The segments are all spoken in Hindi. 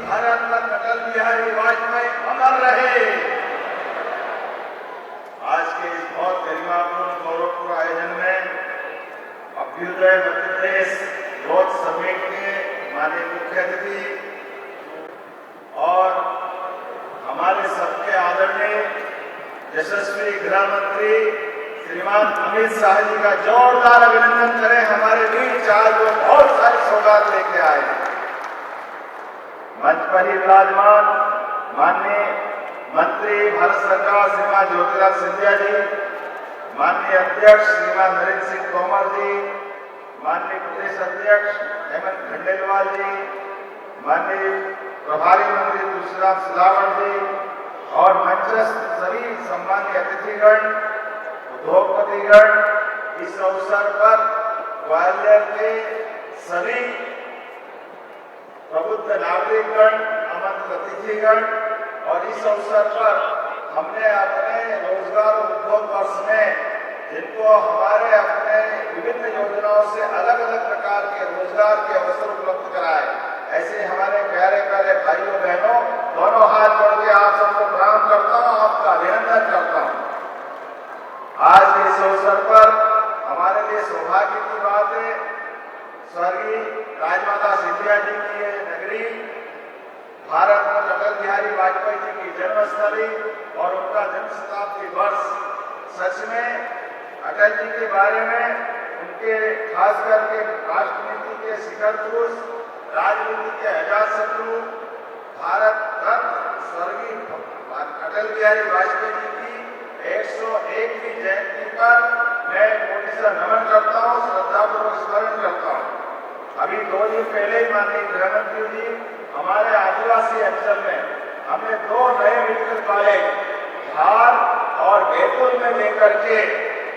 भारत रत्न अटल बिहारी वाजपेयी अमर रहे। आज के इस बहुत गरिमापूर्ण गौरवपूर्ण आयोजन में अभ्युदय मध्य प्रदेश ग्रोथ समिट के माननीय मुख्य अतिथि और हमारे सबके आदरणीय यशस्वी गृह मंत्री श्रीमान अमित शाह जी का जोरदार अभिनंदन करें। हमारे बीच आज वो बहुत सारी सौगात लेके आए। मंच पर ही विराजमान माननीय मंत्री भारत सरकार श्रीमान ज्योतिरादित्य सिंधिया जी, माननीय अध्यक्ष श्रीमान नरेंद्र सिंह तोमर जी, माननीय प्रदेश अध्यक्ष हेमंत खंडेलवाल जी, माननीय प्रभारी मंत्री तुलसीराम सिलावट जी और मंचस्थ सभी सम्मानीय अतिथिगण, उद्योगपतिगण, इस अवसर पर ग्वालियर के सभी प्रबुद्ध नागरिकगण, आमंत्रित अतिथिगण और इस अवसर पर हमने अपने रोजगार उद्योग वर्ष में जिनको हमारे अपने विभिन्न योजनाओं से अलग अलग प्रकार के रोजगार के अवसर उपलब्ध कराए, ऐसे हमारे प्यारे प्यारे भाइयों बहनों, दोनों हाथ जोड़ के आप सबको प्रणाम करता हूँ, आपका अभिनंदन करता हूँ। आज के इस अवसर पर हमारे लिए सौभाग्य की बात है, स्वर्गीय राजमाता सिंधिया जी की ये नगरी, भारत रत्न अटल बिहारी वाजपेयी जी की जन्मस्थली और उनका जन्म शताब्दी वर्ष, सच में अटल जी के बारे में, उनके खास करके राष्ट्रनीति के शिखर पुरुष, राजनीति के अजातशत्रु, भारत रत्न स्वर्गीय अटल बिहारी वाजपेयी जी की 101वीं जयंती पर मैं कोटि से नमन करता हूँ, श्रद्धापूर्वक स्मरण करता हूँ। अभी 2 दिन पहले ही माननीय गृह मंत्री जी हमारे आदिवासी अंचल में हमने 2 नए मेडिकल कॉलेज धार और बैतूल में लेकर के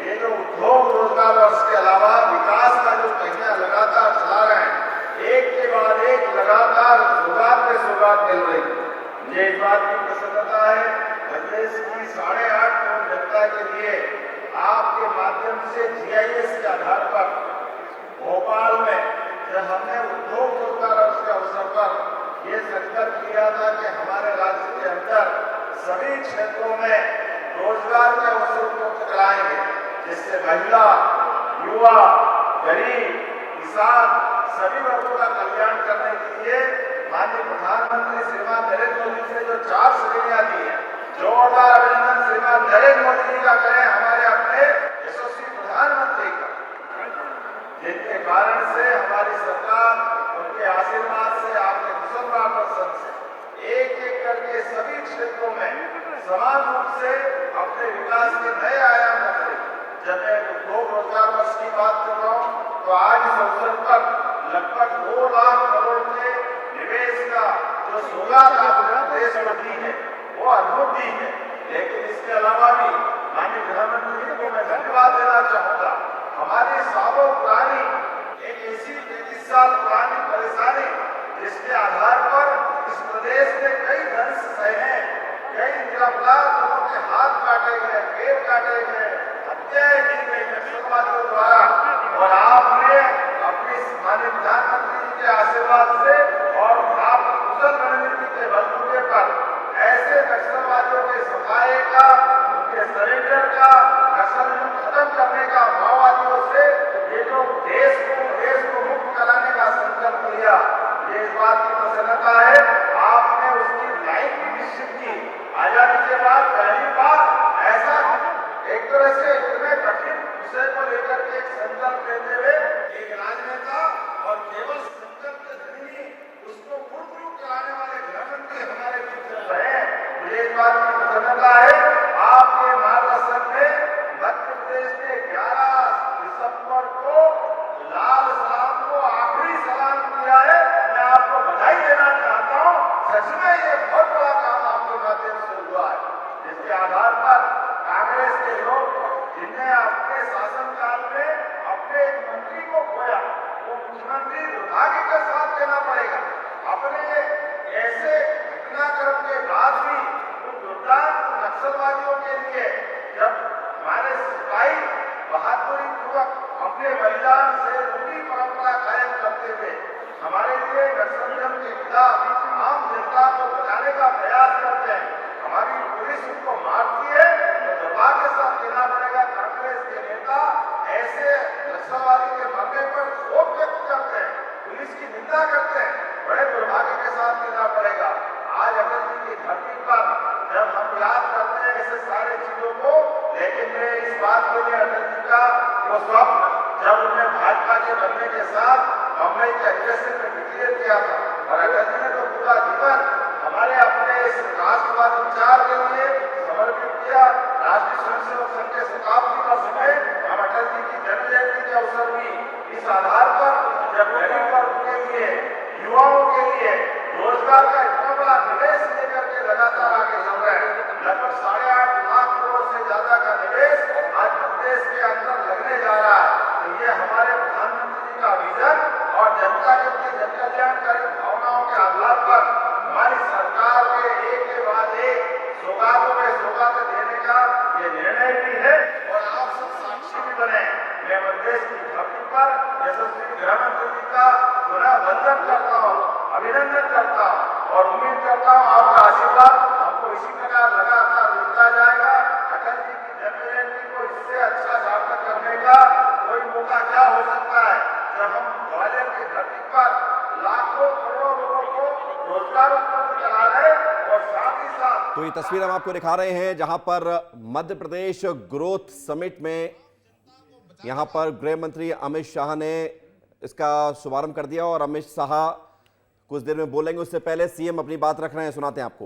ये जो उद्योग रोजगार वर्ष के अलावा विकास का जो पहिया लगातार चला रहे हैं, एक के बाद एक लगातार सौगात पे सौगात मिल रही है। मुझे इस बात की प्रसन्नता है, प्रदेश की 8.5 करोड़ जनता के लिए आपके माध्यम से GIS के आधार पर भोपाल में जब हमने उद्योग रोजगार वर्ष के अवसर पर ये संकल्प किया था कि हमारे राज्य के अंदर सभी क्षेत्रों में रोजगार के अवसर उपलब्ध कराएंगे, जिससे महिला, युवा, गरीब, किसान सभी वर्गों का कल्याण करने के लिए माननीय प्रधानमंत्री श्रीमान नरेंद्र मोदी जी ने जो 4 श्रेणियां दी है, जोरदार अभिनंदन श्रीमान नरेंद्र मोदी जी का करें, हमारे अपने यशस्वी प्रधानमंत्री का, जिनके कारण से हमारी सरकार, उनके आशीर्वाद से, आपके कुशलतापूर्वक से एक एक करके सभी क्षेत्रों में समान रूप से अपने विकास के नए आयाम रख रही। जब मैं उद्योग रोजगार वर्ष की बात कर रहा हूँ तो आज इस अवसर पर लगभग 2 लाख करोड़ के निवेश का जो सौगात आपने देश में दी है वो अद्भुत दी है। लेकिन इसके अलावा भी माननीय प्रधानमंत्री जी को मैं धन्यवाद देना चाहूंगा। हमारी सालों पुरानी एक ऐसी 33 साल पुरानी परेशानी जिसके आधार पर इस प्रदेश में कई दंश सहे, कई निरपराध लोगों के हाथ काटे गए, पैर काटे गए, हत्याएं की गई नक्सलवादियों द्वारा, और आपने अपनी माननीय प्रधानमंत्री जी के आशीर्वाद से और आप कुशल रणनीति के बलबूते पर ऐसे नक्सलवादियों के सफाये का, उनके सरेंडर का, नक्सल खत्म करने का, माओवादियों से ये जो देश को मुक्त कराने का संकल्प लिया, ये इस बात की प्रसन्नता है। आपने उसकी लाइन भी निश्चित की। आजादी के बाद पहली बार ऐसा एक तरह से इतने कठिन विषय को लेकर के एक संकल्प लेते हुए एक राजनेता और केवल संकल्प के धनी उसको पूर्ण रूप कराने वाले गृह मंत्री हमारे बीच चल रहे हैं। मुझे इस बात की प्रसन्नता है। आपके मार्गदर्शन में मध्य प्रदेश ने 11 दिसंबर को लाल सलाम को आखिरी सलाम किया है। मैं आपको बधाई देना चाहता हूँ। सच में ये बहुत बड़ा काम आपके माध्यम से हुआ है, जिसके आधार पर कांग्रेस के लोग जिन्हें अपने शासनकाल साथ देना पड़ेगा। आज अटल जी की धरती पर जब हम याद करते हैं ऐसे सारे चीजों को, लेकिन मैं इस बात के लिए अटल जी का वो स्वप्न जब उन्होंने भाजपा के बनने के साथ बम्बई के अधिवेशन में डिक्लेयर किया था, और अटल जी ने तो पूरा जीवन हमारे अपने इस राष्ट्रवादी विचार के लिए समर्पित किया। राष्ट्रीय स्वयंसेवक संघ के शताब्दी वर्ष में हम अटल जी की जन्म जयंती के अवसर भी इस आधार पर जब गरीब वर्ग के लिए, युवाओं के लिए रोजगार का इतना बड़ा निवेश लेकर के लगातार आगे चल रहे हैं। लगभग 8.5 लाख करोड़ से ज्यादा का निवेश आज प्रदेश के अंदर लगने जा रहा है। तो ये हमारे प्रधानमंत्री जी का विजन और जनता के प्रति जन कल्याणकारी भावनाओं के आधार पर हमारी सरकार के एक के बाद एक सौगातों में सौगातें देने का ये निर्णय भी है, और आप सब साक्षी भी बने। मैं प्रदेश की धरती पर यशस्वी गृह मंत्री जी का पुनः वंदन करता हूँ, अभिनंदन करता हूँ, और उम्मीद करता हूँ आपका आशीर्वाद हमको इसी प्रकार लगातार मिलता जाएगा। अटल जी की जन्म जयंती को इससे अच्छा सार्थक करने का कोई मौका क्या हो सकता है, जब हम ग्वालियर की धरती पर लाखों करोड़ों लोगों को रोजगार उपलब्ध करा रहे और साथ ही साथ। तो ये तस्वीर हम आपको दिखा रहे हैं जहां पर मध्य प्रदेश ग्रोथ समिट में यहां पर गृह मंत्री अमित शाह ने इसका शुभारंभ कर दिया, और अमित शाह कुछ देर में बोलेंगे। उससे पहले सीएम अपनी बात रख रहे हैं, सुनाते हैं आपको।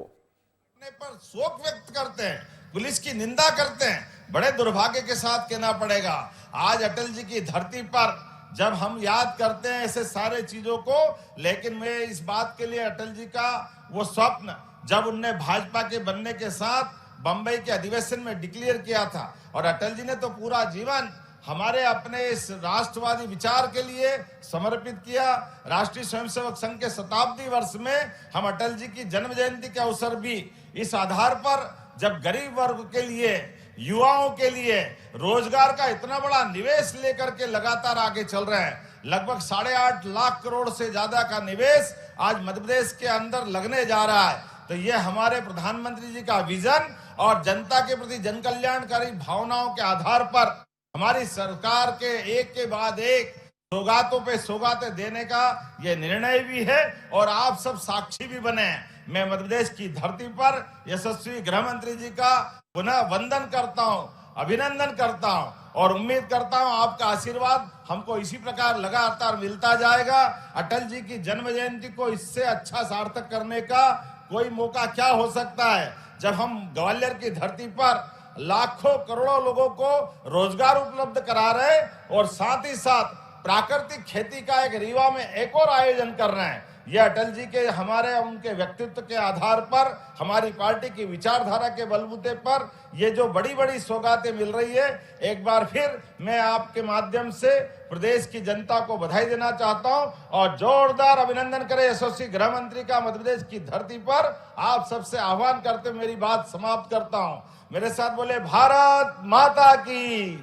पर शोक व्यक्त करते हैं, पुलिस की निंदा करते हैं। बड़े दुर्भाग्य के साथ कहना पड़ेगा, आज अटल जी की धरती पर जब हम याद करते हैं ऐसे सारे चीजों को, लेकिन मैं इस बात के लिए अटल जी का वो स्वप्न जब उनने भाजपा के बनने के साथ बंबई के अधिवेशन में डिक्लेयर किया था, और अटल जी ने तो पूरा जीवन हमारे अपने इस राष्ट्रवादी विचार के लिए समर्पित किया। राष्ट्रीय स्वयंसेवक संघ के शताब्दी वर्ष में हम अटल जी की जन्म जयंती के अवसर भी इस आधार पर जब गरीब वर्ग के लिए, युवाओं के लिए रोजगार का इतना बड़ा निवेश लेकर के लगातार आगे चल रहे हैं। लगभग 8.5 लाख करोड़ से ज्यादा का निवेश आज मध्य प्रदेश के अंदर लगने जा रहा है। तो ये हमारे प्रधानमंत्री जी का विजन और जनता के प्रति जन कल्याणकारी भावनाओं के आधार पर हमारी सरकार के एक के बाद एक सौगातों पे सौगातें देने का ये निर्णय भी है, और आप सब साक्षी भी बने। मैं मध्य प्रदेश की धरती पर यशस्वी गृह मंत्री जी का पुनः वंदन करता हूँ, अभिनंदन करता हूँ, और उम्मीद करता हूँ आपका आशीर्वाद हमको इसी प्रकार लगातार मिलता जाएगा। अटल जी की जन्म जयंती को इससे अच्छा सार्थक करने का कोई मौका क्या हो सकता है, जब हम ग्वालियर की धरती पर लाखों करोड़ों लोगों को रोजगार उपलब्ध करा रहे, और साथ ही साथ प्राकृतिक खेती का एक रीवा में एक और आयोजन कर रहे हैं। ये अटल जी के हमारे उनके व्यक्तित्व के आधार पर, हमारी पार्टी की विचारधारा के बलबूते पर ये जो बड़ी बड़ी सौगातें मिल रही है, एक बार फिर मैं आपके माध्यम से प्रदेश की जनता को बधाई देना चाहता हूं, और जोरदार अभिनंदन करें यशस्वी गृह मंत्री का मध्य प्रदेश की धरती पर। आप सबसे आह्वान करते मेरी बात समाप्त करता हूं। मेरे साथ बोले, भारत माता की।